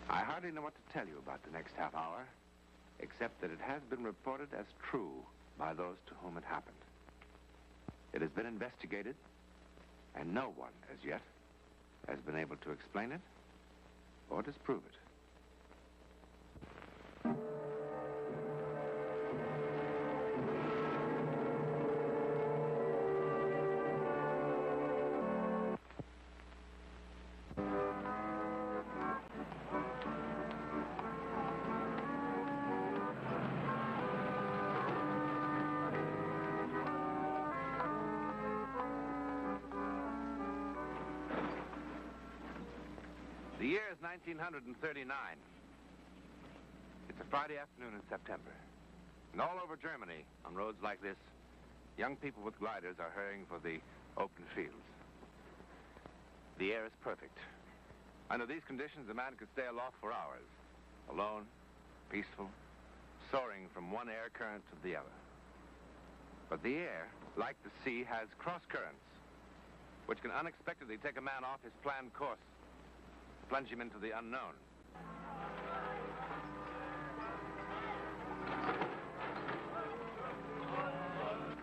I hardly know what to tell you about the next half hour, except that it has been reported as true by those to whom it happened. It has been investigated, and no one, as yet, has been able to explain it or disprove it. The year is 1939. It's a Friday afternoon in September. And all over Germany, on roads like this, young people with gliders are hurrying for the open fields. The air is perfect. Under these conditions, a man could stay aloft for hours, alone, peaceful, soaring from one air current to the other. But the air, like the sea, has cross currents, which can unexpectedly take a man off his planned course, plunge him into the unknown.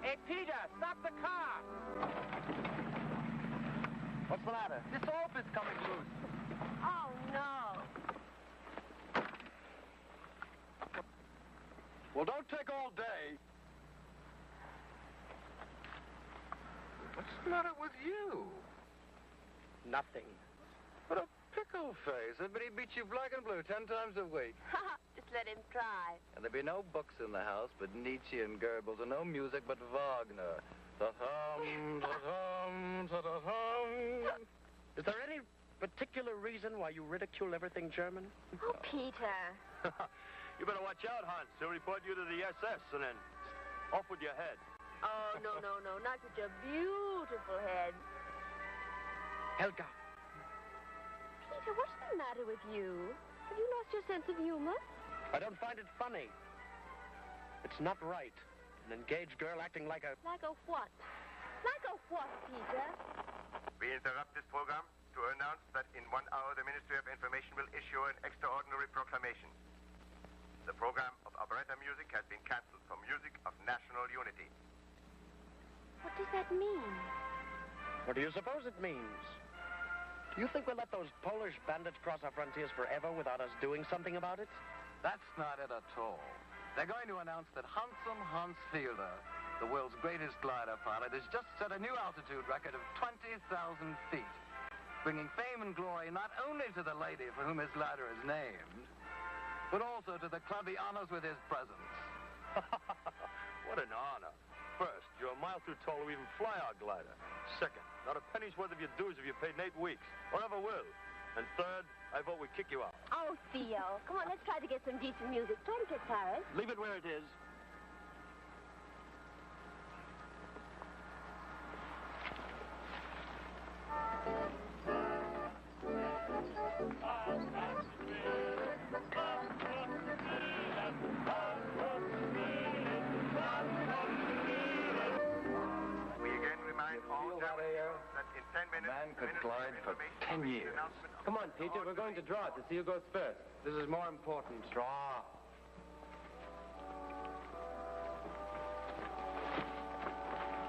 Hey, Peter, stop the car! What's the matter? This rope is coming loose. Oh, no. Well, don't take all day. What's the matter with you? Nothing. What a pickle face. I bet he beats you black and blue 10 times a week. Just let him try. And there'd be no books in the house but Nietzsche and Goebbels, and no music but Wagner. Ta-hum, ta-hum, ta-ta-hum. Is there any particular reason why you ridicule everything German? Oh, Peter. You better watch out, Hans. He'll report you to the SS and then off with your head. Oh, no, not with your beautiful head. Helga. Peter, what's the matter with you? Have you lost your sense of humor? I don't find it funny. It's not right. An engaged girl acting like a... Like a what? Like a what, Peter? We interrupt this program to announce that in 1 hour the Ministry of Information will issue an extraordinary proclamation. The program of operetta music has been cancelled for music of national unity. What does that mean? What do you suppose it means? Do you think we'll let those Polish bandits cross our frontiers forever without us doing something about it? That's not it at all. They're going to announce that Hansen Hans Fielder, the world's greatest glider pilot, has just set a new altitude record of 20,000 feet, bringing fame and glory not only to the lady for whom his glider is named, but also to the club he honors with his presence. What an honor. First, you're a mile too tall to even fly our glider. Second, not a penny's worth of your dues if you paid in 8 weeks, or ever will. And third, I vote we kick you out. Oh, Theo. Come on, let's try to get some decent music. Try to get Paris. Leave it where it is. That in 10 minutes, Man could glide for 10 years. Come on, Peter, we're going to draw to see who goes first. This is more important. Draw.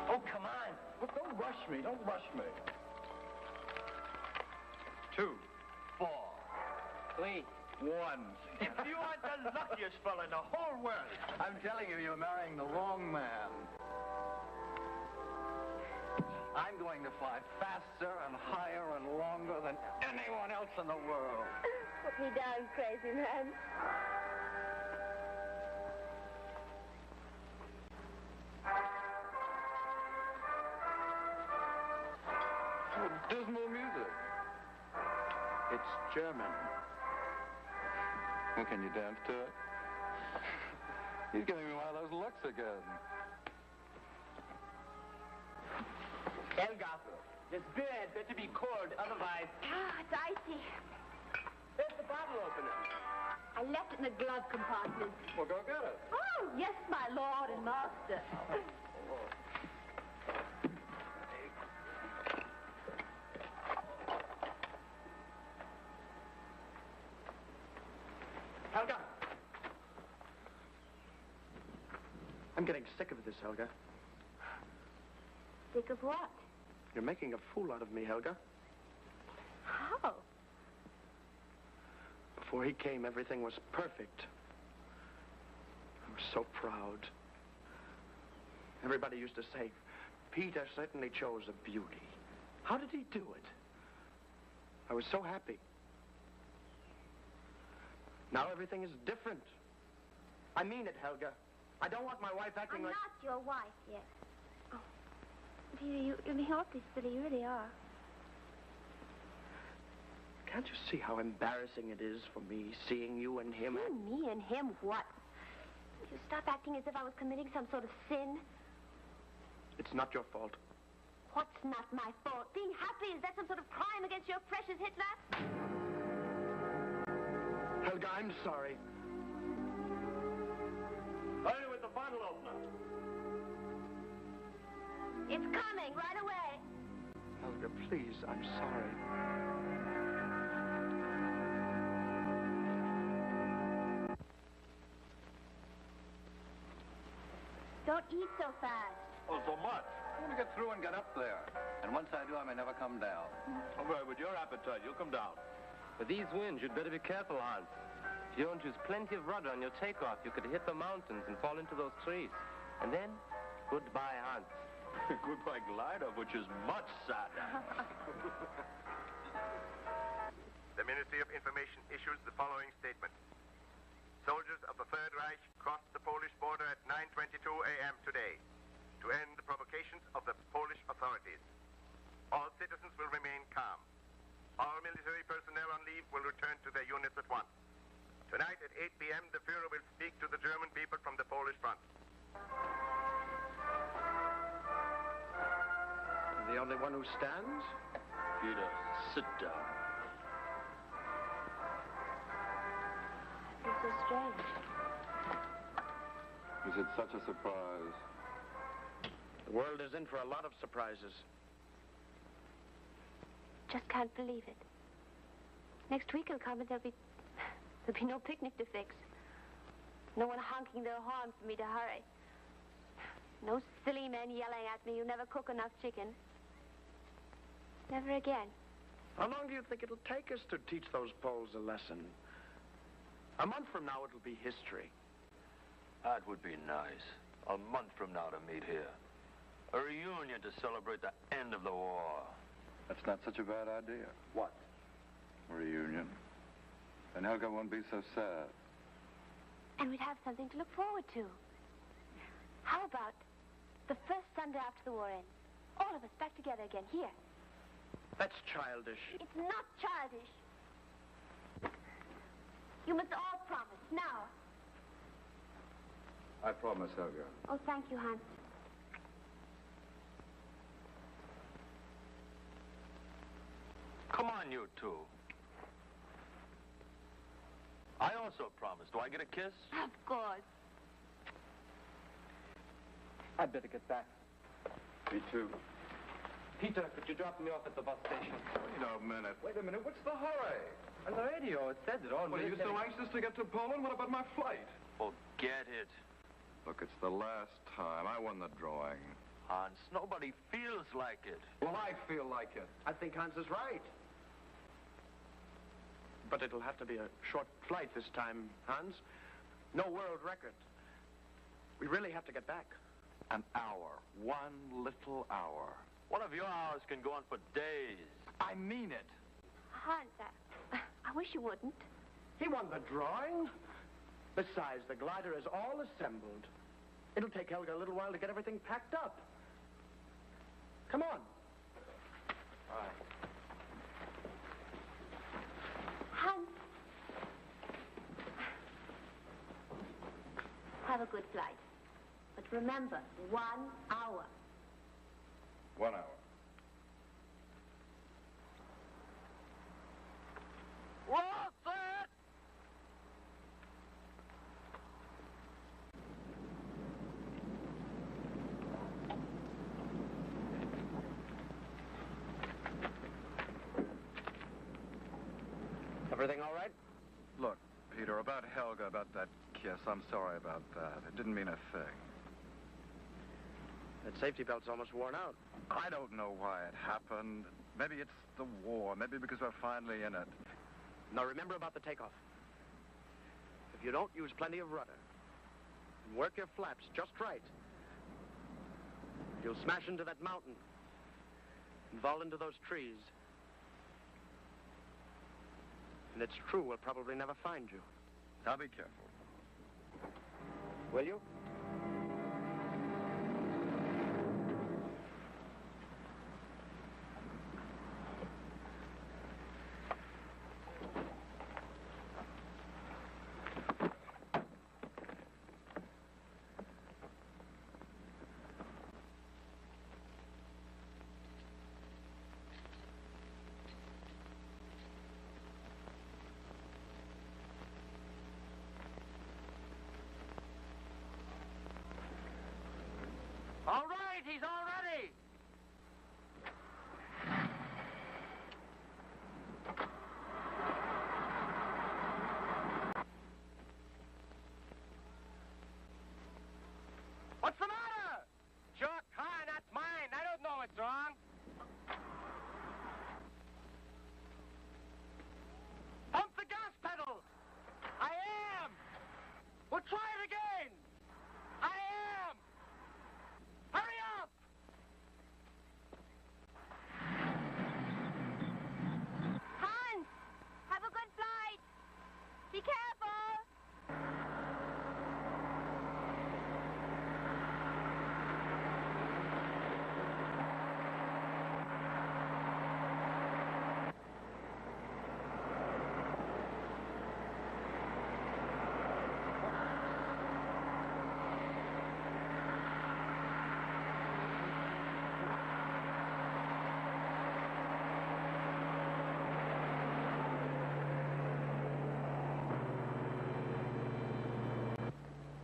Oh, come on. Look, don't rush me. Don't rush me. 2, 4, 3. 1. You are the luckiest fella in the whole world. I'm telling you, you're marrying the wrong man. I'm going to fly faster and higher and longer than anyone else in the world. Put me down, crazy man. What dismal music. It's German. Well, can you dance to it? He's giving me one of those looks again. Helga, this beer had better be cold, otherwise... Ah, it's icy. Where's the bottle opener? I left it in the glove compartment. Well, go get it. Oh, yes, my lord and master. I'm getting sick of this, Helga. Sick of what? You're making a fool out of me, Helga. How? Before he came, everything was perfect. I was so proud. Everybody used to say, Peter certainly chose a beauty. How did he do it? I was so happy. Now everything is different. I mean it, Helga. I don't want my wife acting I'm like... not your wife yet. Oh. Peter, you're being awfully silly. You really are. Can't you see how embarrassing it is for me seeing you and him? You, me, and him, what? You stop acting as if I was committing some sort of sin. It's not your fault. What's not my fault? Being happy, is that some sort of crime against your precious Hitler? Helga, I'm sorry. Hurry with the bottle opener. It's coming right away. Helga, please, I'm sorry. Don't eat so fast. Oh, so much. I want to get through and get up there. And once I do, I may never come down. Oh, well, with your appetite, you'll come down. With these winds, you'd better be careful, Hans. If you don't use plenty of rudder on your takeoff, you could hit the mountains and fall into those trees. And then, goodbye, Hans. Goodbye, glider, which is much sadder. The Ministry of Information issues the following statement. Soldiers of the Third Reich crossed the Polish border at 9:22 a.m. today to end the provocations of the Polish authorities. All citizens will remain calm. All military personnel on leave will return to their units at once. Tonight at 8 p.m., the Führer will speak to the German people from the Polish front. The only one who stands? Peter, sit down. It's so strange. Is it such a surprise? The world is in for a lot of surprises. Just can't believe it. Next week will come and there'll be no picnic to fix. No one honking their horn for me to hurry. No silly men yelling at me, you never cook enough chicken. Never again. How long do you think it'll take us to teach those Poles a lesson? A month from now, it'll be history. That would be nice. A month from now to meet here. A reunion to celebrate the end of the war. That's not such a bad idea. What? A reunion. And Helga won't be so sad. And we'd have something to look forward to. How about the first Sunday after the war ends? All of us back together again, here. That's childish. It's not childish. You must all promise, now. I promise, Helga. Oh, thank you, Hans. Come on, you two. I also promised. Do I get a kiss? Of course. I'd better get back. Me too. Peter, could you drop me off at the bus station? Wait a minute. Wait a minute, what's the hurry? On the radio, it says it all. What, are you so anxious to get to Poland? What about my flight? Forget it. Look, it's the last time. I won the drawing. Hans, nobody feels like it. Well, I feel like it. I think Hans is right. But it'll have to be a short flight this time, Hans. No world record. We really have to get back. An hour. One little hour. One of your hours can go on for days. I mean it. Hans, I wish you wouldn't. He won the drawing. Besides, the glider is all assembled. It'll take Helga a little while to get everything packed up. Come on. All right. Hans. Have a good flight. But remember, 1 hour. 1 hour. What's that? Everything all right? Look, Peter, about Helga, about that kiss, I'm sorry about that. It didn't mean a thing. That safety belt's almost worn out. I don't know why it happened. Maybe it's the war. Maybe because we're finally in it. Now remember about the takeoff. If you don't use plenty of rudder, and work your flaps just right, you'll smash into that mountain and fall into those trees. And it's true, we'll probably never find you. Now be careful. Will you? All right, he's all ready. What's the matter? It's your car, not mine. I don't know what's wrong. Pump the gas pedal. I am. We'll try it again. I am. Hurry up. Hans, have a good flight. Be careful.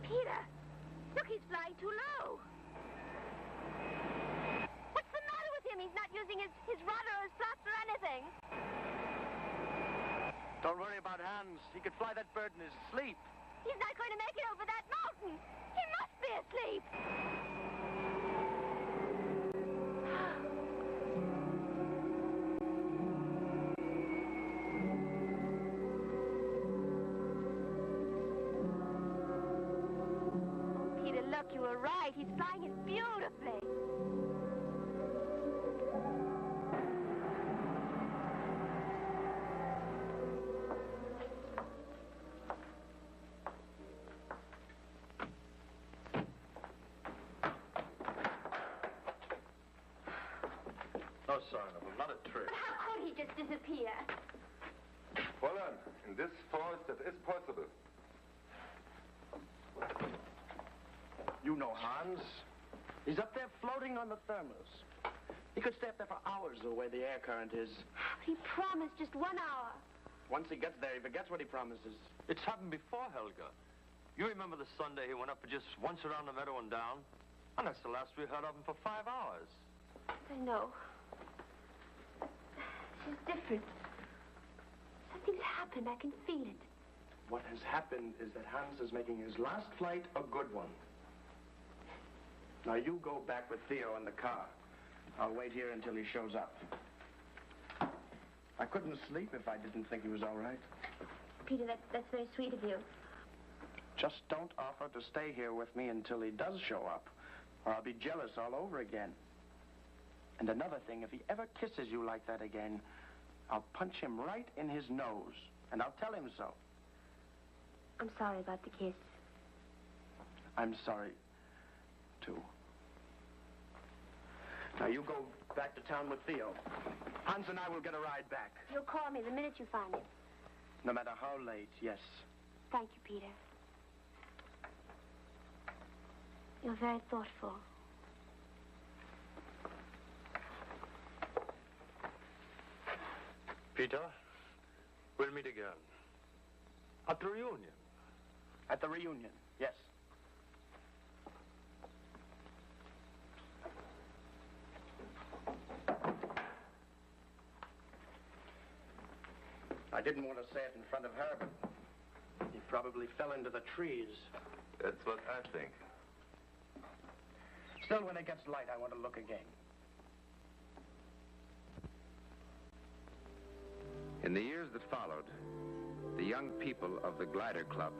Peter, look, he's flying too low. What's the matter with him? He's not using his rudder or his flaps or anything. Don't worry about Hans. He could fly that bird in his sleep. He's not going to make it over that mountain. He must be asleep. Oh, Peter, look, you were right. He's flying it beautifully. No sign of him, not a trace. But how could he just disappear? Fräulein, in this forest it is possible. You know Hans. He's up there floating on the thermals. He could stay up there for hours the way the air current is. He promised just 1 hour. Once he gets there, he forgets what he promises. It's happened before, Helga. You remember the Sunday he went up just once around the meadow and down? And that's the last we heard of him for 5 hours. I know. This is different. Something's happened. I can feel it. What has happened is that Hans is making his last flight a good one. Now you go back with Theo in the car. I'll wait here until he shows up. I couldn't sleep if I didn't think he was all right. Peter, that's very sweet of you. Just don't offer to stay here with me until he does show up, or I'll be jealous all over again. And another thing, if he ever kisses you like that again, I'll punch him right in his nose, and I'll tell him so. I'm sorry about the kiss. I'm sorry, too. Now, you go back to town with Theo. Hans and I will get a ride back. You'll call me the minute you find him. No matter how late, yes. Thank you, Peter. You're very thoughtful. Peter, we'll meet again. At the reunion. At the reunion, yes. I didn't want to say it in front of her, but he probably fell into the trees. That's what I think. Still, when it gets light, I want to look again. In the years that followed, the young people of the Glider Club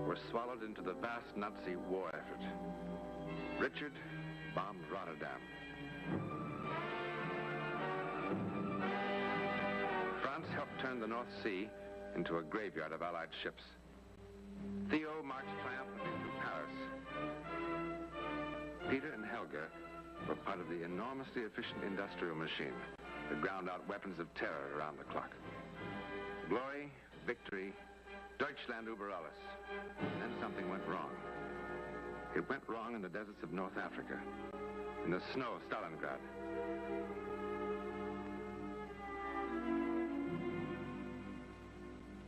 were swallowed into the vast Nazi war effort. Richard bombed Rotterdam. France helped turn the North Sea into a graveyard of Allied ships. Theo marched triumphantly through Paris. Peter and Helga were part of the enormously efficient industrial machine that ground out weapons of terror around the clock. Glory, victory, Deutschland über alles. Then something went wrong. It went wrong in the deserts of North Africa, in the snow of Stalingrad.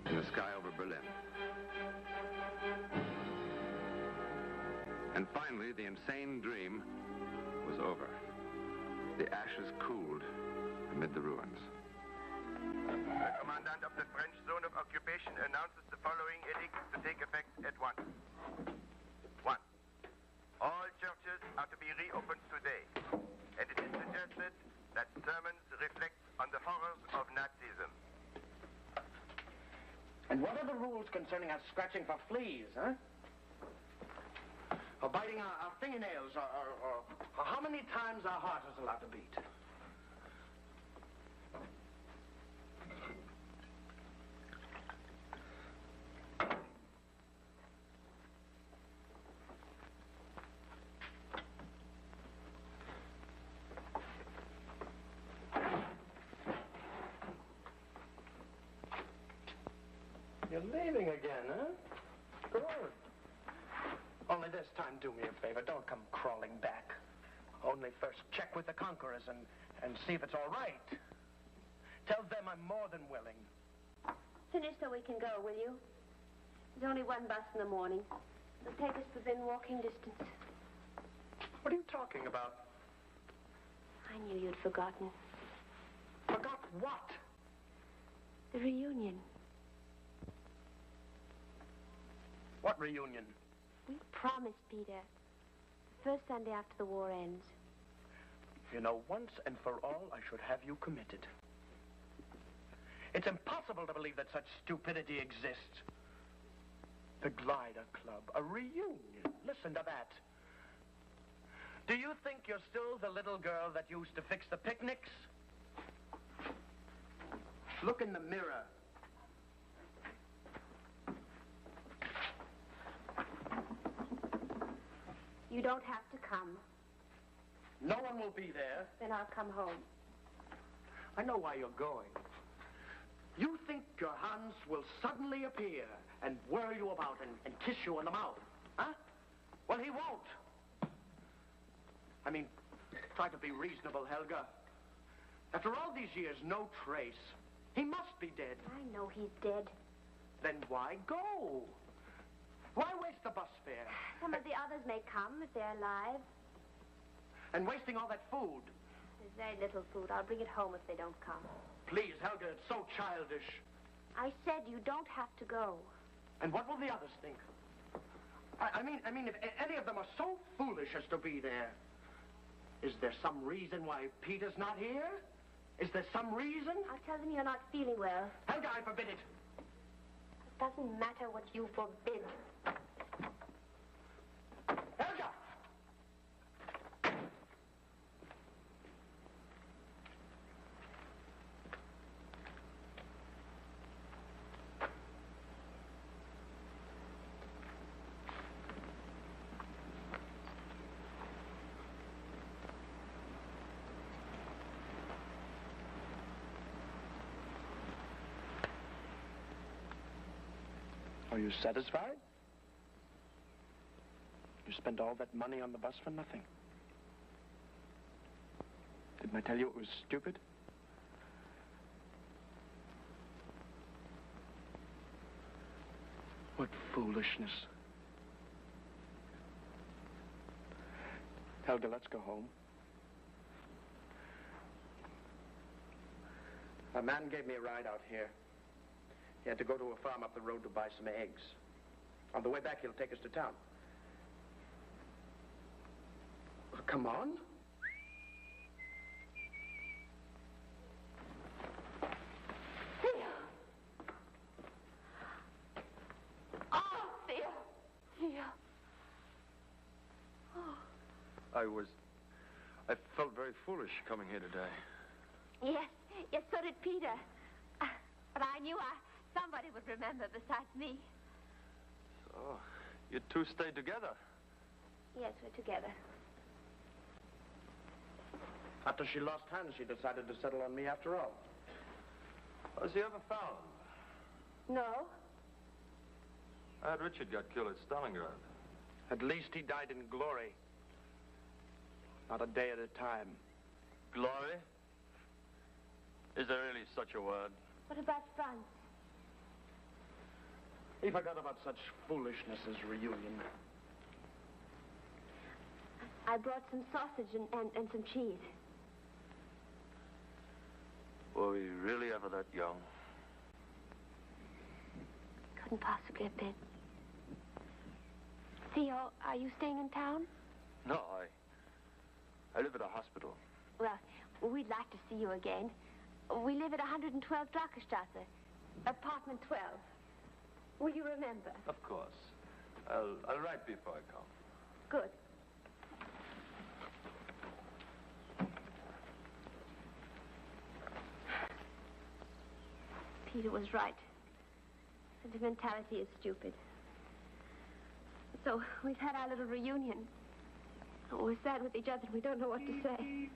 In the sky over Berlin. And finally, the insane dream was over. The ashes cooled amid the ruins. The commandant of the French zone of occupation announces the following edict to take effect at once. 1. All churches are to be reopened today, and it is suggested that sermons reflect on the horrors of Nazism. And what are the rules concerning us scratching for fleas, huh? Or biting our fingernails, or how many times our heart is allowed to beat? You're leaving again, huh? Good. Only this time, do me a favor. Don't come crawling back. Only first check with the conquerors and see if it's all right. Tell them I'm more than willing. Finish so we can go, will you? There's only one bus in the morning. It'll take us within walking distance. What are you talking about? I knew you'd forgotten. Forgot what? The reunion. What reunion? We promised, Peter. The first Sunday after the war ends. You know, once and for all, I should have you committed. It's impossible to believe that such stupidity exists. The Glider Club, a reunion. Listen to that. Do you think you're still the little girl that used to fix the picnics? Look in the mirror. You don't have to come. No one will be there. Then I'll come home. I know why you're going. You think your Hans will suddenly appear and whirl you about and kiss you on the mouth, huh? Well, he won't. I mean, try to be reasonable, Helga. After all these years, no trace. He must be dead. I know he's dead. Then why go? Why waste the bus fare? Some of the others may come if they're alive. And wasting all that food. There's very little food. I'll bring it home if they don't come. Please, Helga, it's so childish. I said you don't have to go. And what will the others think? I mean, if any of them are so foolish as to be there, is there some reason why Peter's not here? Is there some reason? I'll tell them you're not feeling well. Helga, I forbid it. It doesn't matter what you forbid. Helga! Are you satisfied? You spent all that money on the bus for nothing. Didn't I tell you it was stupid? What foolishness. Helga, let's go home. A man gave me a ride out here. He had to go to a farm up the road to buy some eggs. On the way back, he'll take us to town. Look, Come on. Theo! Oh, Theo! Theo! Oh. I felt very foolish coming here today. Yes, so did Peter. But I knew somebody would remember besides me. So, you two stayed together? Yes, we're together. After she lost hands, she decided to settle on me after all. Was he ever found? No? I heard Richard got killed at Stalingrad. At least he died in glory. Not a day at a time. Glory? Is there really such a word? What about Franz? He forgot about such foolishness as reunion. I brought some sausage and some cheese. Were we really ever that young? Couldn't possibly have been. Theo, are you staying in town? No, I live at a hospital. Well, we'd like to see you again. We live at 112 Drachenstrasse, apartment 12. Will you remember? Of course. I'll write before I come. Good. Peter was right. Sentimentality is stupid. So, we've had our little reunion. We're sad with each other and we don't know what to say.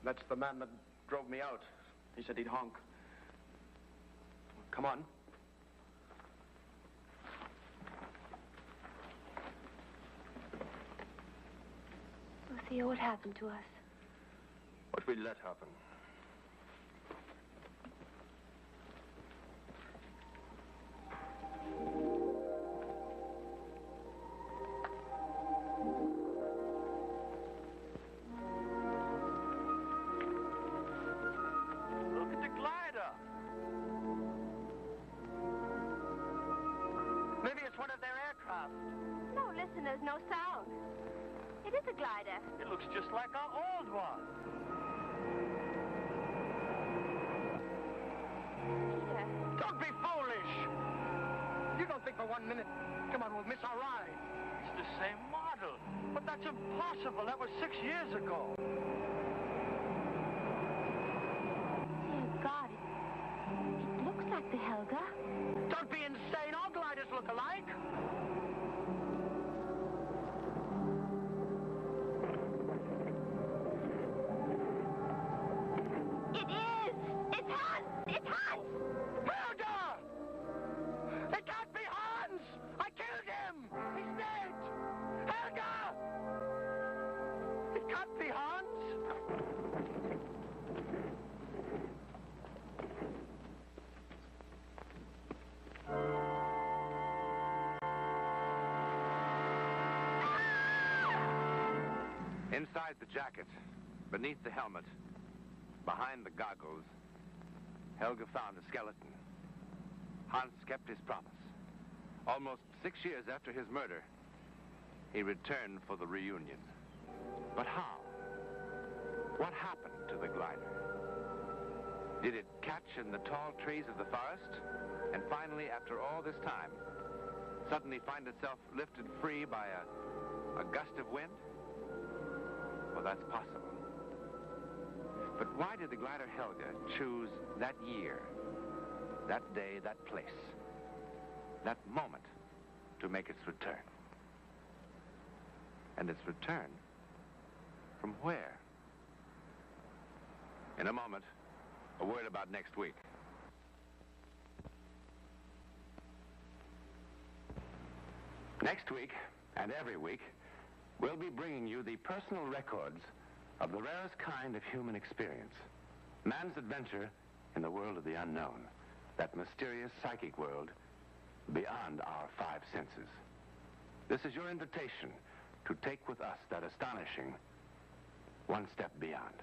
That's the man that drove me out. He said he'd honk. Come on. Oh, Theo, what happened to us? What we let happen. Look at the glider. Maybe it's one of their aircraft. No, listen, there's no sound. It is a glider. It looks just like our old one. Peter. Don't be foolish! You don't think for 1 minute, come on, we'll miss our ride. It's the same model. But that's impossible. That was 6 years ago. Dear God, it looks like the Helga. Don't be insane. All gliders look alike. It is! It's Hans! It's Hans! Helga! It can't be Hans! I killed him! He's dead! Helga! It can't be Hans! Inside the jacket, beneath the helmet, behind the goggles, Helga found a skeleton. Hans kept his promise. Almost 6 years after his murder, he returned for the reunion. But how? What happened to the glider? Did it catch in the tall trees of the forest? And finally, after all this time, suddenly find itself lifted free by a gust of wind? Well, that's possible. But why did the glider Helga choose that year, that day, that place, that moment to make its return? And its return from where? In a moment, a word about next week. Next week, and every week, we'll be bringing you the personal records of the rarest kind of human experience. Man's adventure in the world of the unknown, that mysterious psychic world beyond our five senses. This is your invitation to take with us that astonishing one step beyond.